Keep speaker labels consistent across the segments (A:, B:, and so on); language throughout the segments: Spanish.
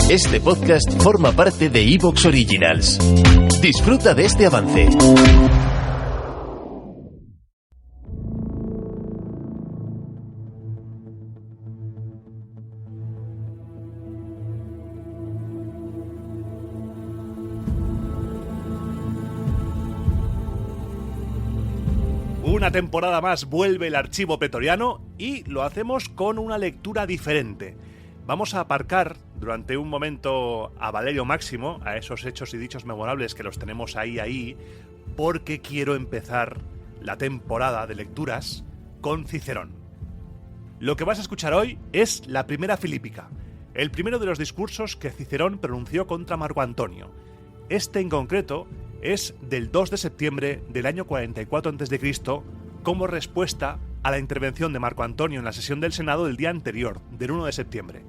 A: Este podcast forma parte de Evox Originals. Disfruta de este avance.
B: Una temporada más vuelve el Archivo Pretoriano y lo hacemos con una lectura diferente. Vamos a aparcar durante un momento a Valerio Máximo, a esos hechos y dichos memorables que los tenemos ahí, porque quiero empezar la temporada de lecturas con Cicerón. Lo que vas a escuchar hoy es la primera Filípica, el primero de los discursos que Cicerón pronunció contra Marco Antonio. Este en concreto es del 2 de septiembre del año 44 a.C., como respuesta a la intervención de Marco Antonio en la sesión del Senado del día anterior, del 1 de septiembre.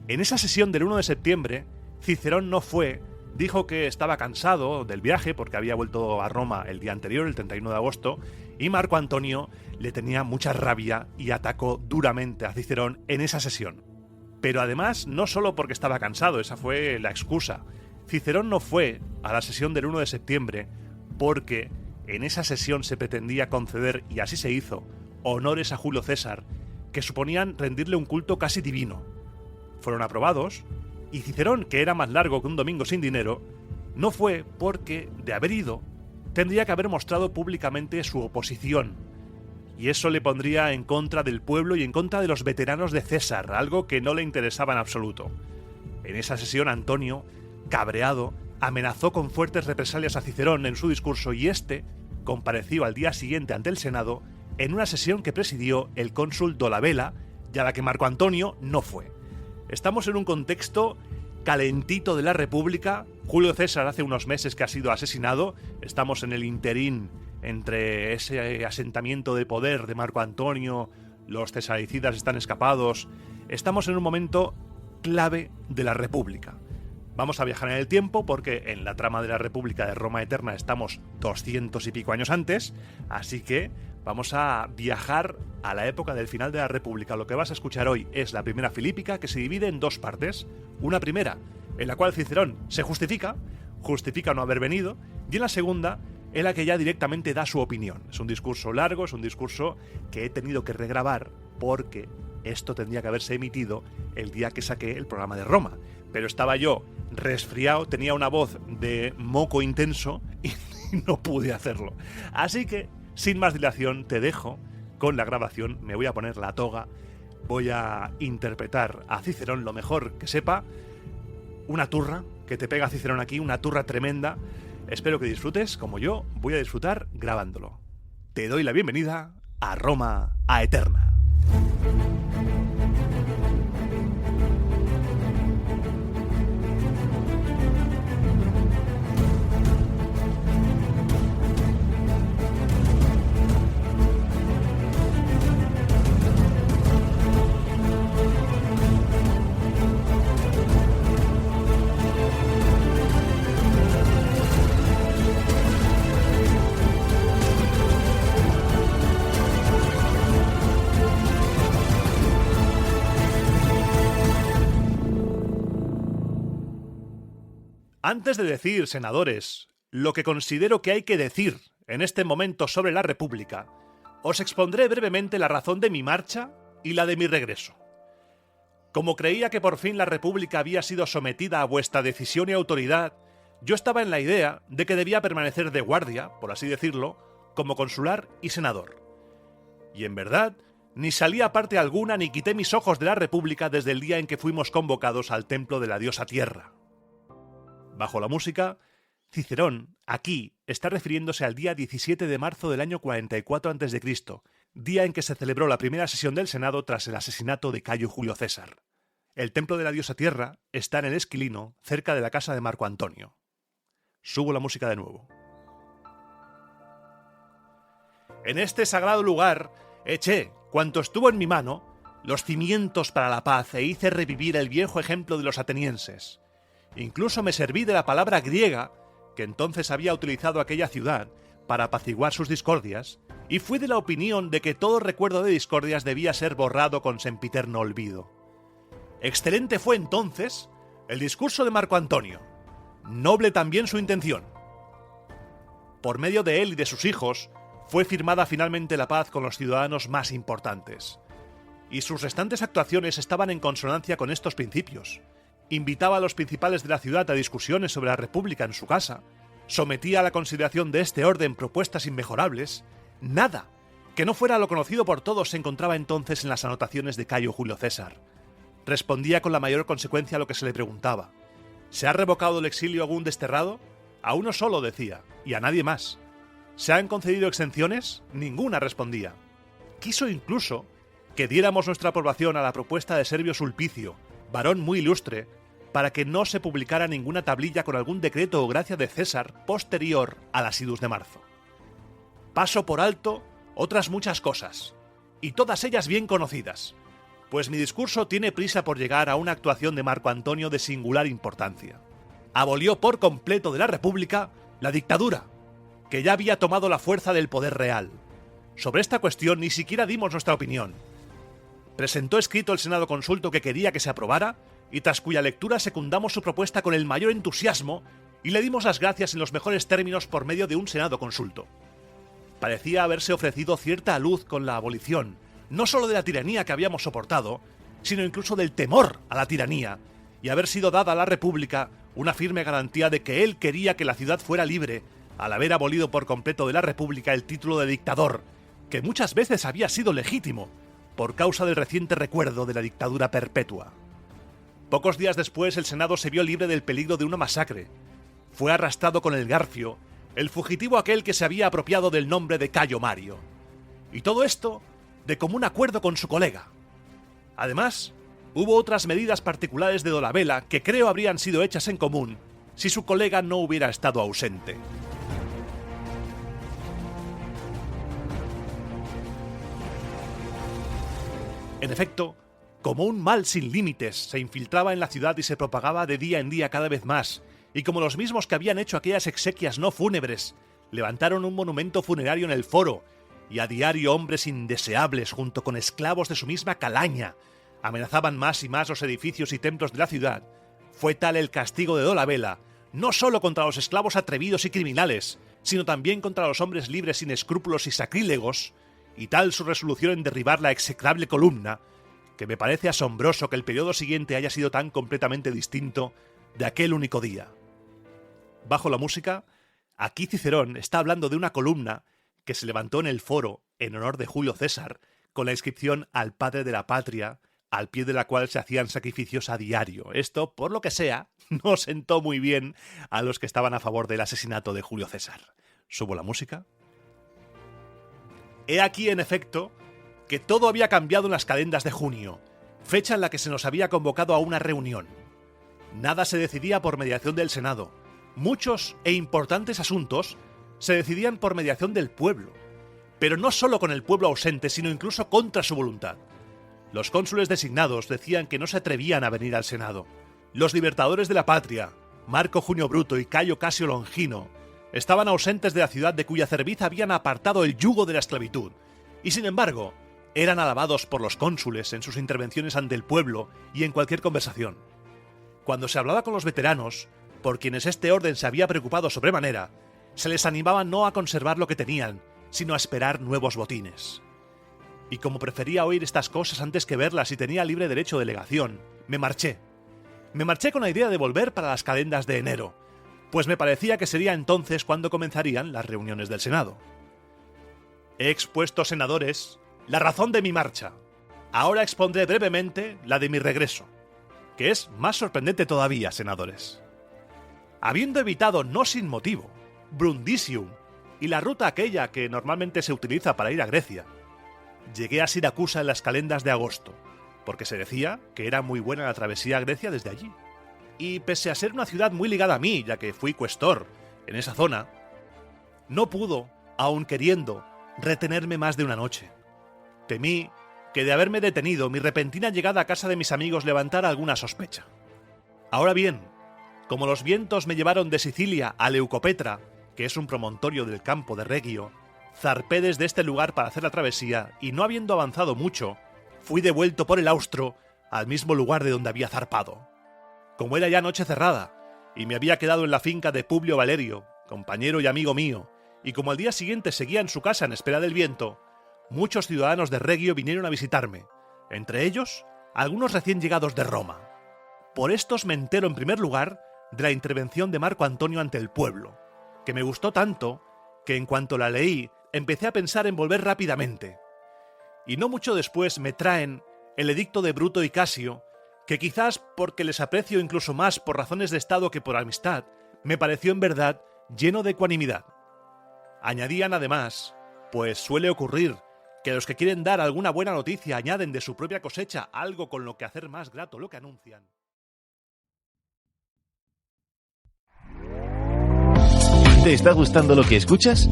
B: En esa sesión del 1 de septiembre, Cicerón no fue, dijo que estaba cansado del viaje porque había vuelto a Roma el día anterior, el 31 de agosto, y Marco Antonio le tenía mucha rabia y atacó duramente a Cicerón en esa sesión. Pero además, no solo porque estaba cansado, esa fue la excusa. Cicerón no fue a la sesión del 1 de septiembre porque en esa sesión se pretendía conceder, y así se hizo, honores a Julio César que suponían rendirle un culto casi divino. Fueron aprobados, y Cicerón, que era más largo que un domingo sin dinero, no fue porque, de haber ido, tendría que haber mostrado públicamente su oposición, y eso le pondría en contra del pueblo y en contra de los veteranos de César, algo que no le interesaba en absoluto. En esa sesión Antonio, cabreado, amenazó con fuertes represalias a Cicerón en su discurso, y este compareció al día siguiente ante el Senado en una sesión que presidió el cónsul Dolabella y a la que Marco Antonio no fue. Estamos en un contexto calentito de la República. Julio César hace unos meses que ha sido asesinado. Estamos en el interín entre ese asentamiento de poder de Marco Antonio, los cesaricidas están escapados. Estamos en un momento clave de la República. Vamos a viajar en el tiempo porque en la trama de la República de Roma Eterna estamos 200 y pico años antes, así que vamos a viajar a la época del final de la República. Lo que vas a escuchar hoy es la primera Filípica, que se divide en dos partes. Una primera, en la cual Cicerón se justifica no haber venido, y en la segunda, en la que ya directamente da su opinión. Es un discurso largo, es un discurso que he tenido que regrabar porque esto tendría que haberse emitido el día que saqué el programa de Roma. Pero estaba yo resfriado, tenía una voz de moco intenso y no pude hacerlo. Así que, sin más dilación, te dejo con la grabación, me voy a poner la toga, voy a interpretar a Cicerón lo mejor que sepa, una turra que te pega Cicerón aquí, una turra tremenda. Espero que disfrutes, como yo voy a disfrutar grabándolo. Te doy la bienvenida a Roma a Eterna. Antes de decir, senadores, lo que considero que hay que decir en este momento sobre la República, os expondré brevemente la razón de mi marcha y la de mi regreso. Como creía que por fin la República había sido sometida a vuestra decisión y autoridad, yo estaba en la idea de que debía permanecer de guardia, por así decirlo, como consular y senador. Y en verdad, ni salí a parte alguna ni quité mis ojos de la República desde el día en que fuimos convocados al templo de la diosa Tierra. Bajo la música, Cicerón, aquí, está refiriéndose al día 17 de marzo del año 44 a.C., día en que se celebró la primera sesión del Senado tras el asesinato de Cayo Julio César. El templo de la diosa Tierra está en el Esquilino, cerca de la casa de Marco Antonio. Subo la música de nuevo. En este sagrado lugar eché, cuanto estuvo en mi mano, los cimientos para la paz e hice revivir el viejo ejemplo de los atenienses. Incluso me serví de la palabra griega que entonces había utilizado aquella ciudad para apaciguar sus discordias, y fui de la opinión de que todo recuerdo de discordias debía ser borrado con sempiterno olvido. Excelente fue entonces El discurso de Marco Antonio. Noble también su intención. Por medio de él y de sus hijos, fue firmada finalmente la paz con los ciudadanos más importantes. Y sus restantes actuaciones estaban en consonancia con estos principios. Invitaba a los principales de la ciudad a discusiones sobre la República en su casa, sometía a la consideración de este orden propuestas inmejorables. Nada que no fuera lo conocido por todos se encontraba entonces en las anotaciones de Cayo Julio César. Respondía con la mayor consecuencia a lo que se le preguntaba. ¿Se ha revocado el exilio a algún desterrado? A uno solo, decía, y a nadie más. ¿Se han concedido exenciones? Ninguna, respondía. Quiso incluso que diéramos nuestra aprobación a la propuesta de Servio Sulpicio, varón muy ilustre, para que no se publicara ninguna tablilla con algún decreto o gracia de César posterior a las idus de marzo. Paso por alto otras muchas cosas, y todas ellas bien conocidas, pues mi discurso tiene prisa por llegar a una actuación de Marco Antonio de singular importancia. Abolió por completo de la República la dictadura, que ya había tomado la fuerza del poder real. Sobre esta cuestión ni siquiera dimos nuestra opinión. Presentó escrito el Senado Consulto que quería que se aprobara, y tras cuya lectura secundamos su propuesta con el mayor entusiasmo y le dimos las gracias en los mejores términos por medio de un Senado Consulto. Parecía haberse ofrecido cierta luz con la abolición, no solo de la tiranía que habíamos soportado, sino incluso del temor a la tiranía, y haber sido dada a la República una firme garantía de que él quería que la ciudad fuera libre, al haber abolido por completo de la República el título de dictador, que muchas veces había sido legítimo, por causa del reciente recuerdo de la dictadura perpetua. Pocos días después el Senado se vio libre del peligro de una masacre. Fue arrastrado con el garfio el fugitivo aquel que se había apropiado del nombre de Cayo Mario. Y todo esto de común acuerdo con su colega. Además, hubo otras medidas particulares de Dolabella que creo habrían sido hechas en común si su colega no hubiera estado ausente. En efecto, como un mal sin límites se infiltraba en la ciudad y se propagaba de día en día cada vez más, y como los mismos que habían hecho aquellas exequias no fúnebres levantaron un monumento funerario en el foro, y a diario hombres indeseables junto con esclavos de su misma calaña amenazaban más y más los edificios y templos de la ciudad, fue tal el castigo de Dolabella, no solo contra los esclavos atrevidos y criminales, sino también contra los hombres libres sin escrúpulos y sacrílegos, y tal su resolución en derribar la execrable columna, que me parece asombroso que el periodo siguiente haya sido tan completamente distinto de aquel único día. Bajo la música, aquí Cicerón está hablando de una columna que se levantó en el foro en honor de Julio César, con la inscripción al padre de la patria, al pie de la cual se hacían sacrificios a diario. Esto, por lo que sea, no sentó muy bien a los que estaban a favor del asesinato de Julio César. ¿Subo la música? He aquí, en efecto, que todo había cambiado en las calendas de junio, fecha en la que se nos había convocado a una reunión. Nada se decidía por mediación del Senado. Muchos e importantes asuntos se decidían por mediación del pueblo, pero no solo con el pueblo ausente, sino incluso contra su voluntad. Los cónsules designados decían que no se atrevían a venir al Senado. Los libertadores de la patria, Marco Junio Bruto y Cayo Casio Longino, estaban ausentes de la ciudad de cuya cerviz habían apartado el yugo de la esclavitud, y sin embargo, eran alabados por los cónsules en sus intervenciones ante el pueblo y en cualquier conversación. Cuando se hablaba con los veteranos, por quienes este orden se había preocupado sobremanera, se les animaba no a conservar lo que tenían, sino a esperar nuevos botines. Y como prefería oír estas cosas antes que verlas y tenía libre derecho de delegación, me marché. Me marché con la idea de volver para las calendas de enero, pues me parecía que sería entonces cuando comenzarían las reuniones del Senado. He expuesto, senadores, la razón de mi marcha. Ahora expondré brevemente la de mi regreso, que es más sorprendente todavía, senadores. Habiendo evitado, no sin motivo, Brundisium y la ruta aquella que normalmente se utiliza para ir a Grecia, llegué a Siracusa en las calendas de agosto, porque se decía que era muy buena la travesía a Grecia desde allí. Y pese a ser una ciudad muy ligada a mí, ya que fui cuestor en esa zona, no pudo, aun queriendo, retenerme más de una noche. Temí que de haberme detenido mi repentina llegada a casa de mis amigos levantara alguna sospecha. Ahora bien, como los vientos me llevaron de Sicilia a Leucopetra, que es un promontorio del campo de Regio, zarpé desde este lugar para hacer la travesía y no habiendo avanzado mucho, fui devuelto por el austro al mismo lugar de donde había zarpado. Como era ya noche cerrada, y me había quedado en la finca de Publio Valerio, compañero y amigo mío, y como al día siguiente seguía en su casa en espera del viento, muchos ciudadanos de Regio vinieron a visitarme, entre ellos algunos recién llegados de Roma. Por estos me entero en primer lugar de la intervención de Marco Antonio ante el pueblo, que me gustó tanto que en cuanto la leí empecé a pensar en volver rápidamente. Y no mucho después me traen el edicto de Bruto y Casio, que quizás porque les aprecio incluso más por razones de estado que por amistad, me pareció en verdad lleno de ecuanimidad. Añadían además, pues suele ocurrir que los que quieren dar alguna buena noticia añaden de su propia cosecha algo con lo que hacer más grato lo que anuncian.
A: ¿Te está gustando lo que escuchas?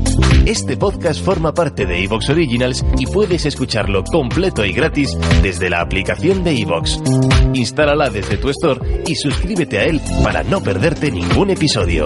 A: Este podcast forma parte de Evox Originals y puedes escucharlo completo y gratis desde la aplicación de Evox. Instálala desde tu store y suscríbete a él para no perderte ningún episodio.